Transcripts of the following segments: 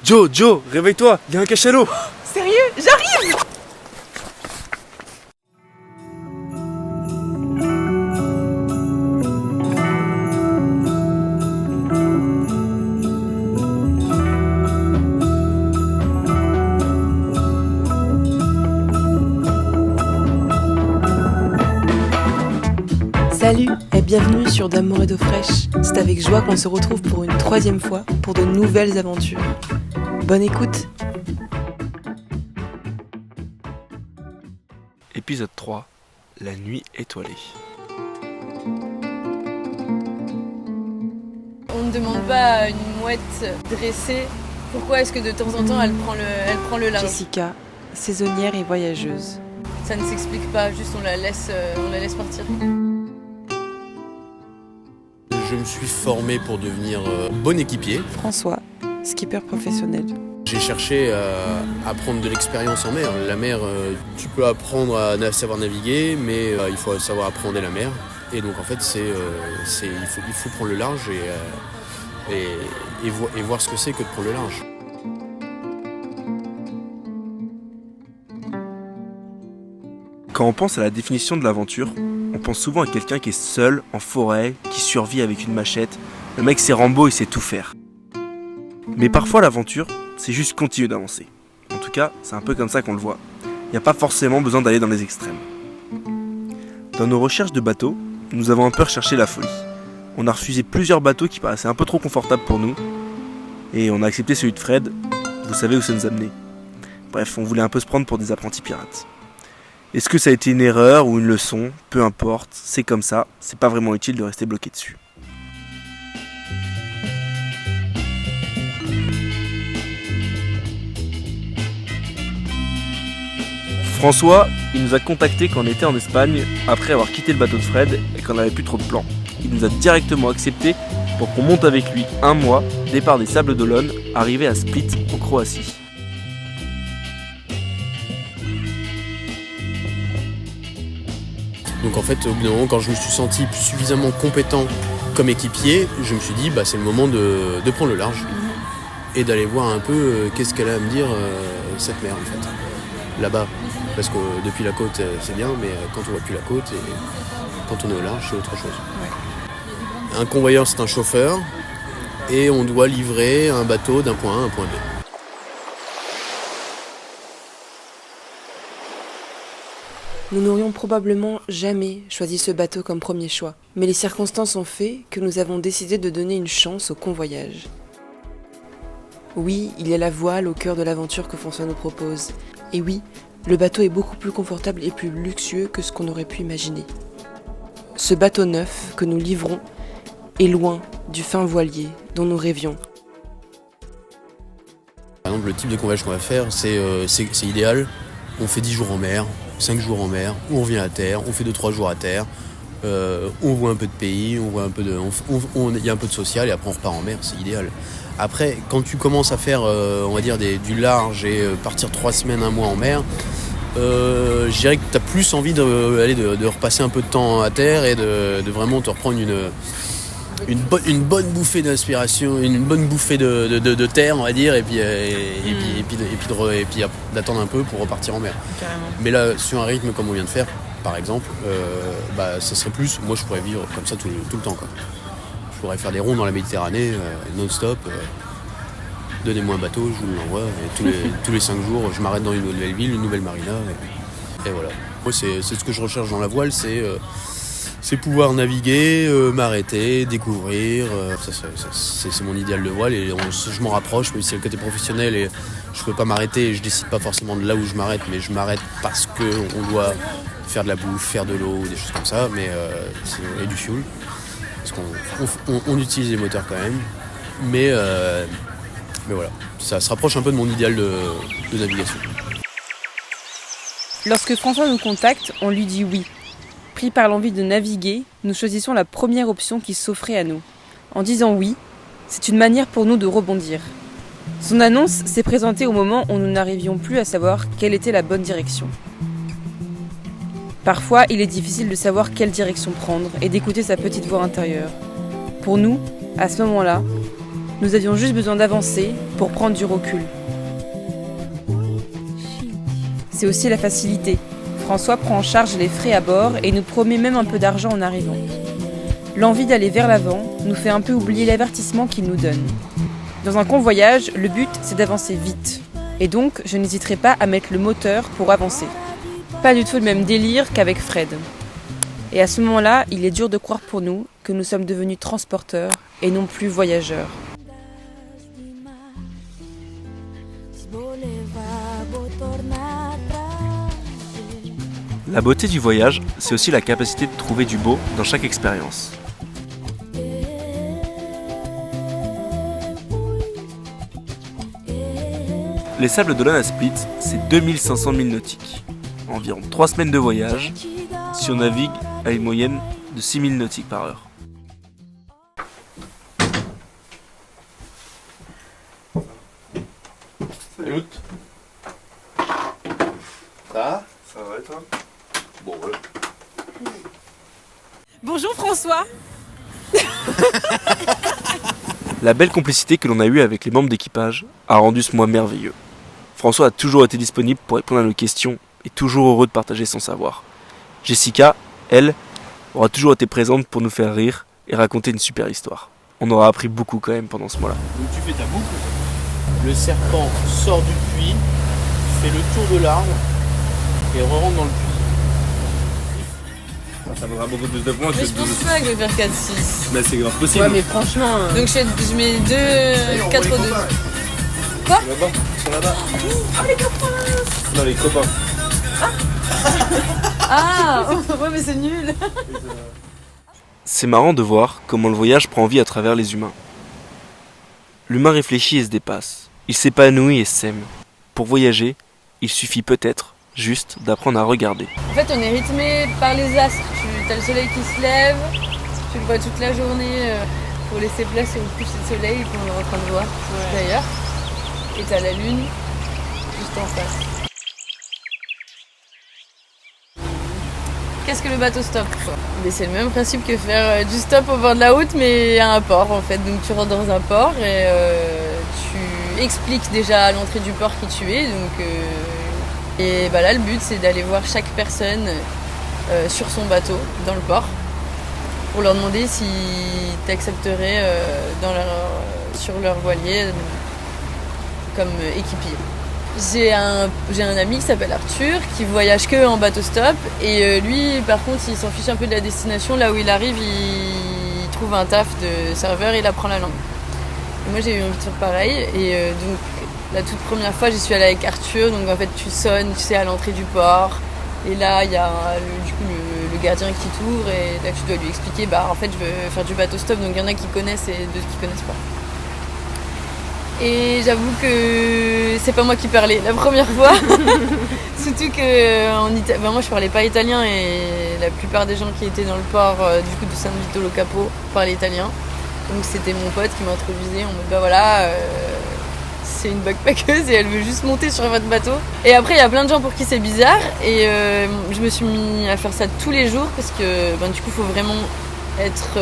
Joe, réveille-toi, il y a un cachalot. Sérieux? J'arrive! Salut et bienvenue sur D'amour et d'eau fraîche. C'est avec joie qu'on se retrouve pour une 3e fois pour de nouvelles aventures. Bonne écoute. Épisode 3, la nuit étoilée. On ne demande pas à une mouette dressée pourquoi est-ce que de temps en temps elle prend le linge. Jessica, saisonnière et voyageuse. Ça ne s'explique pas, juste on la laisse partir. Je me suis formé pour devenir bon équipier. François, skipper professionnel. J'ai cherché à prendre de l'expérience en mer. La mer, tu peux apprendre à savoir naviguer, mais il faut savoir appréhender la mer. Et donc en fait, il faut prendre le large et voir ce que c'est que de prendre le large. Quand on pense à la définition de l'aventure, on pense souvent à quelqu'un qui est seul, en forêt, qui survit avec une machette. Le mec c'est Rambo, il sait tout faire. Mais parfois l'aventure, c'est juste continuer d'avancer. En tout cas, c'est un peu comme ça qu'on le voit. Il n'y a pas forcément besoin d'aller dans les extrêmes. Dans nos recherches de bateaux, nous avons un peu recherché la folie. On a refusé plusieurs bateaux qui paraissaient un peu trop confortables pour nous. Et on a accepté celui de Fred. Vous savez où ça nous a mené. Bref, on voulait un peu se prendre pour des apprentis pirates. Est-ce que ça a été une erreur ou une leçon? Peu importe, c'est comme ça, c'est pas vraiment utile de rester bloqué dessus. François, il nous a contacté quand on était en Espagne, après avoir quitté le bateau de Fred et qu'on n'avait plus trop de plans. Il nous a directement accepté pour qu'on monte avec lui 1 mois, départ des Sables d'Olonne, arrivé à Split, en Croatie. Donc en fait, au bout d'un moment, quand je me suis senti suffisamment compétent comme équipier, je me suis dit c'est le moment de prendre le large et d'aller voir un peu qu'est-ce qu'elle a à me dire cette mer en fait, là-bas. Parce que depuis la côte c'est bien, mais quand on voit plus la côte et quand on est au large c'est autre chose. Ouais. Un convoyeur c'est un chauffeur et on doit livrer un bateau d'un point A à un point B. Nous n'aurions probablement jamais choisi ce bateau comme premier choix, mais les circonstances ont fait que nous avons décidé de donner une chance au convoyage. Oui, il y a la voile au cœur de l'aventure que François nous propose. Et oui, le bateau est beaucoup plus confortable et plus luxueux que ce qu'on aurait pu imaginer. Ce bateau neuf que nous livrons est loin du fin voilier dont nous rêvions. Par exemple, le type de convoyage qu'on va faire, c'est idéal. On fait 10 jours en mer, 5 jours en mer, on revient à terre, on fait 2-3 jours à terre, on voit un peu de pays, on voit un peu y a un peu de social et après on repart en mer, c'est idéal. Après, quand tu commences à faire, on va dire, du large et partir 3 semaines, 1 mois en mer, je dirais que tu as plus envie de repasser un peu de temps à terre et de vraiment te reprendre une bonne bouffée d'inspiration, une bonne bouffée de terre, on va dire, et puis d'attendre un peu pour repartir en mer. Carrément. Mais là, sur un rythme comme on vient de faire, par exemple, ça serait plus. Moi, je pourrais vivre comme ça tout le temps, quoi. Je pourrais faire des ronds dans la Méditerranée, non-stop. Donnez-moi un bateau, je vous l'envoie. Et tous les 5 jours, je m'arrête dans une nouvelle ville, une nouvelle marina, et voilà. Moi, c'est ce que je recherche dans la voile, c'est pouvoir naviguer, m'arrêter, découvrir. C'est mon idéal de voile et je m'en rapproche, mais c'est le côté professionnel et je peux pas m'arrêter. Je décide pas forcément de là où je m'arrête, mais je m'arrête parce qu'on doit faire de la bouffe, faire de l'eau, des choses comme ça, et du fuel. Parce qu'on utilise les moteurs quand même. Mais voilà, ça se rapproche un peu de mon idéal de navigation. Lorsque François nous contacte, on lui dit oui. Pris par l'envie de naviguer, nous choisissons la première option qui s'offrait à nous. En disant oui, c'est une manière pour nous de rebondir. Son annonce s'est présentée au moment où nous n'arrivions plus à savoir quelle était la bonne direction. Parfois, il est difficile de savoir quelle direction prendre et d'écouter sa petite voix intérieure. Pour nous, à ce moment-là, Nous avions juste besoin d'avancer pour prendre du recul. C'est aussi la facilité. François prend en charge les frais à bord et nous promet même un peu d'argent en arrivant. L'envie d'aller vers l'avant nous fait un peu oublier l'avertissement qu'il nous donne. Dans un convoyage, le but c'est d'avancer vite. Et donc, je n'hésiterai pas à mettre le moteur pour avancer. Pas du tout le même délire qu'avec Fred. Et à ce moment-là, il est dur de croire pour nous que nous sommes devenus transporteurs et non plus voyageurs. La beauté du voyage, c'est aussi la capacité de trouver du beau dans chaque expérience. Les Sables d'Olonne à Split, c'est 2500 milles nautiques. Environ 3 semaines de voyage, si on navigue à une moyenne de 6 000 nautiques par heure. Salut. Ça va et toi? Bon, ouais. Bonjour François. La belle complicité que l'on a eue avec les membres d'équipage a rendu ce mois merveilleux. François a toujours été disponible pour répondre à nos questions et toujours heureux de partager son savoir. Jessica, elle, aura toujours été présente pour nous faire rire et raconter une super histoire. On aura appris beaucoup quand même pendant ce mois-là. Donc tu fais ta boucle, le serpent sort du puits, fait le tour de l'arbre et re-rentre dans le puits. Ça vaudra beaucoup plus de points Mais je pense pas que je vais faire 4-6. Mais c'est grave possible. Ouais, mais franchement. Donc je mets 2, 4 2. Quoi? Là-bas, ils sont là-bas. Oh les copains! Non, les copains. Ah! Ouais, mais c'est nul! C'est marrant de voir comment le voyage prend vie à travers les humains. L'humain réfléchit et se dépasse. Il s'épanouit et s'aime. Pour voyager, il suffit peut-être juste d'apprendre à regarder. En fait, on est rythmé par les astres. Tu as le soleil qui se lève, tu le vois toute la journée pour laisser place au coucher de soleil qu'on est en train de voir d'ailleurs. Et t'as la lune juste en face. Qu'est-ce que le bateau stop quoi? Mais c'est le même principe que faire du stop au bord de la route mais à un port en fait. Donc tu rentres dans un port et tu expliques déjà à l'entrée du port qui tu es. Et bah là le but c'est d'aller voir chaque personne sur son bateau dans le port pour leur demander s'ils t'accepteraient sur leur voilier comme équipier. J'ai un ami qui s'appelle Arthur qui voyage que en bateau stop et lui par contre il s'en fiche un peu de la destination. Là où il arrive il trouve un taf de serveur et il apprend la langue. Et moi j'ai eu envie de faire pareil et donc la toute première fois j'y suis allée avec Arthur, donc en fait tu sonnes, tu sais, à l'entrée du port et là il y a le gardien qui t'ouvre et là tu dois lui expliquer bah en fait je veux faire du bateau stop, donc il y en a qui connaissent et d'autres qui connaissent pas. Et j'avoue que c'est pas moi qui parlais la première fois, surtout que moi je parlais pas italien et la plupart des gens qui étaient dans le port du coup de San Vito lo Capo parlaient italien, donc c'était mon pote qui m'introduisait en mode bah voilà c'est une backpackeuse et elle veut juste monter sur votre bateau. Et après il y a plein de gens pour qui c'est bizarre et je me suis mis à faire ça tous les jours parce que du coup faut vraiment être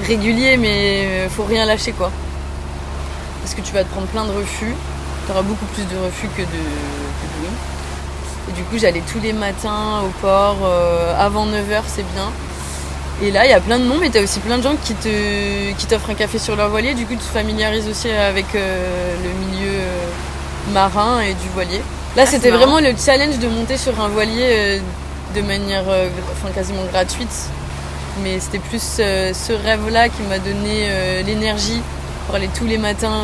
régulier mais faut rien lâcher quoi. Parce que tu vas te prendre plein de refus, tu auras beaucoup plus de refus que de oui. Et du coup j'allais tous les matins au port, avant 9h c'est bien. Et là il y a plein de monde mais tu as aussi plein de gens qui t'offrent un café sur leur voilier, du coup tu te familiarises aussi avec le milieu marin et du voilier. Là c'était vraiment le challenge de monter sur un voilier de manière quasiment gratuite. Mais c'était plus ce rêve-là qui m'a donné l'énergie pour aller tous les matins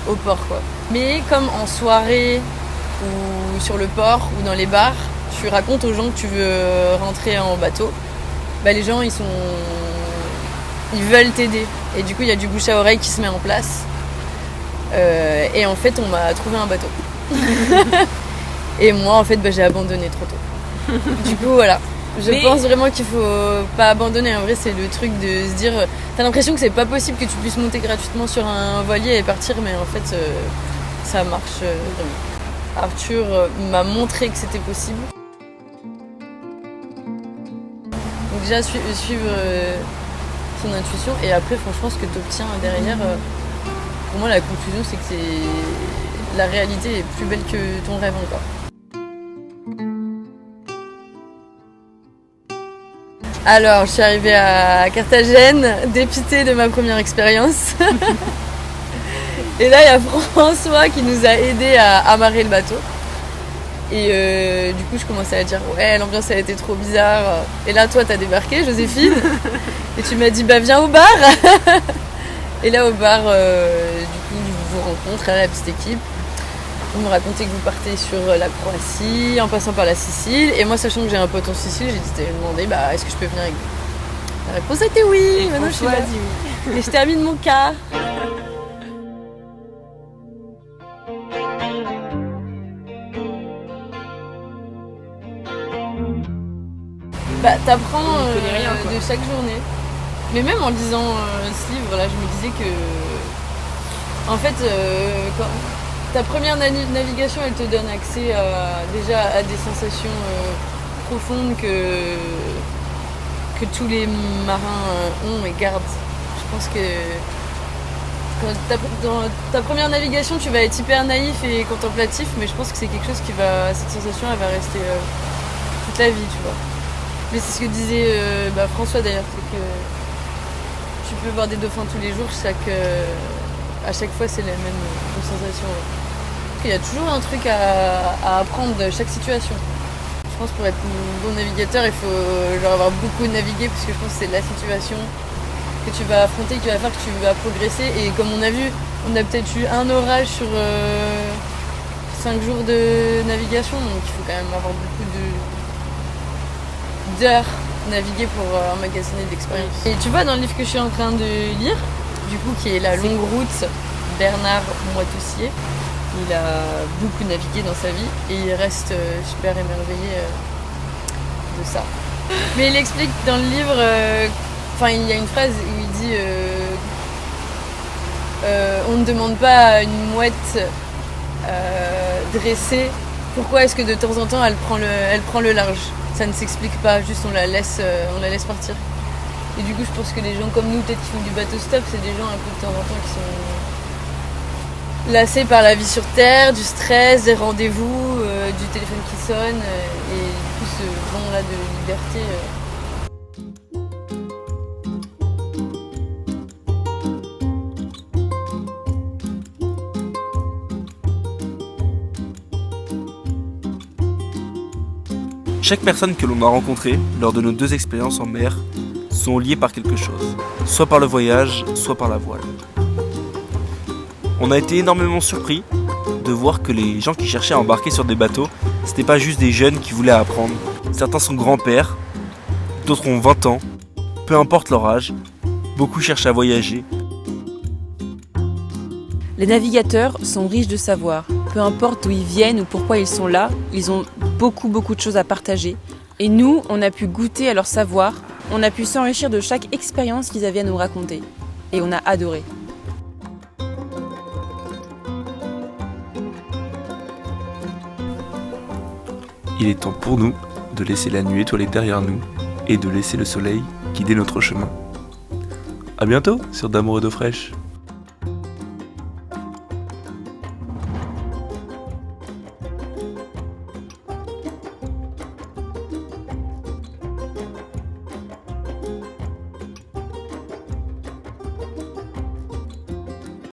au port quoi. Mais comme en soirée ou sur le port ou dans les bars, tu racontes aux gens que tu veux rentrer en bateau, bah les gens ils veulent t'aider et du coup il y a du bouche à oreille qui se met en place et en fait on m'a trouvé un bateau et moi en fait j'ai abandonné trop tôt. Du coup voilà. Je pense vraiment qu'il faut pas abandonner. En vrai, c'est le truc de se dire. T'as l'impression que c'est pas possible que tu puisses monter gratuitement sur un voilier et partir, mais en fait, ça marche vraiment. Arthur m'a montré que c'était possible. Donc déjà suivre ton intuition. Et après, franchement, ce que tu obtiens derrière, pour moi, la conclusion, c'est que la réalité est plus belle que ton rêve encore. Alors, je suis arrivée à Carthagène, dépitée de ma première expérience. Et là, il y a François qui nous a aidés à amarrer le bateau. Et du coup, je commençais à dire « Ouais, l'ambiance, elle était trop bizarre. » Et là, toi, t'as débarqué, Joséphine. Et tu m'as dit « Bah, viens au bar. » Et là, au bar, du coup, je vous rencontre, la petite équipe. Vous me racontez que vous partez sur la Croatie, en passant par la Sicile. Et moi, sachant que j'ai un pote en Sicile, j'ai demandé bah, est-ce que je peux venir avec vous. La réponse a été oui. Et maintenant, je suis là. dit oui. Et je termine mon cas. Bah, t'apprends connaît rien, quoi. de chaque journée. Mais même en lisant ce livre, là, je me disais que, en fait, quand ta première navigation, elle te donne accès déjà à des sensations profondes que tous les marins ont et gardent. Je pense que dans ta première navigation, tu vas être hyper naïf et contemplatif, mais je pense que c'est quelque chose cette sensation, elle va rester toute la vie, tu vois. Mais c'est ce que disait François d'ailleurs, c'est que tu peux voir des dauphins tous les jours, à chaque fois c'est la même sensation. Il y a toujours un truc à apprendre de chaque situation. Je pense que pour être un bon navigateur, il faut avoir beaucoup navigué, parce que je pense que c'est la situation que tu vas affronter qui va faire que tu vas progresser. Et comme on a vu, on a peut-être eu un orage sur 5 jours de navigation, donc il faut quand même avoir beaucoup d'heures naviguées pour emmagasiner de l'expérience. Et tu vois, dans le livre que je suis en train de lire, du coup, qui est La longue route, Bernard Moitessier, il a beaucoup navigué dans sa vie et il reste super émerveillé de ça. Mais il explique dans le livre, il y a une phrase où il dit on ne demande pas à une mouette dressée pourquoi est-ce que de temps en temps elle prend le large. Ça ne s'explique pas, juste on la laisse partir. Et du coup, je pense que les gens comme nous, peut-être qui font du bateau stop, c'est des gens un peu de temps en temps qui sont lassés par la vie sur Terre, du stress, des rendez-vous, du téléphone qui sonne, et du coup ce vent-là de liberté. Chaque personne que l'on a rencontrée lors de nos 2 expériences en mer sont liées par quelque chose, soit par le voyage, soit par la voile. On a été énormément surpris de voir que les gens qui cherchaient à embarquer sur des bateaux, c'était pas juste des jeunes qui voulaient apprendre. Certains sont grands-pères, d'autres ont 20 ans, peu importe leur âge, beaucoup cherchent à voyager. Les navigateurs sont riches de savoir. Peu importe d'où ils viennent ou pourquoi ils sont là, ils ont beaucoup de choses à partager. Et nous, on a pu goûter à leur savoir, on a pu s'enrichir de chaque expérience qu'ils avaient à nous raconter. Et on a adoré. Il est temps pour nous de laisser la nuit étoilée derrière nous et de laisser le soleil guider notre chemin. A bientôt sur d'Amour et d'eau fraîche.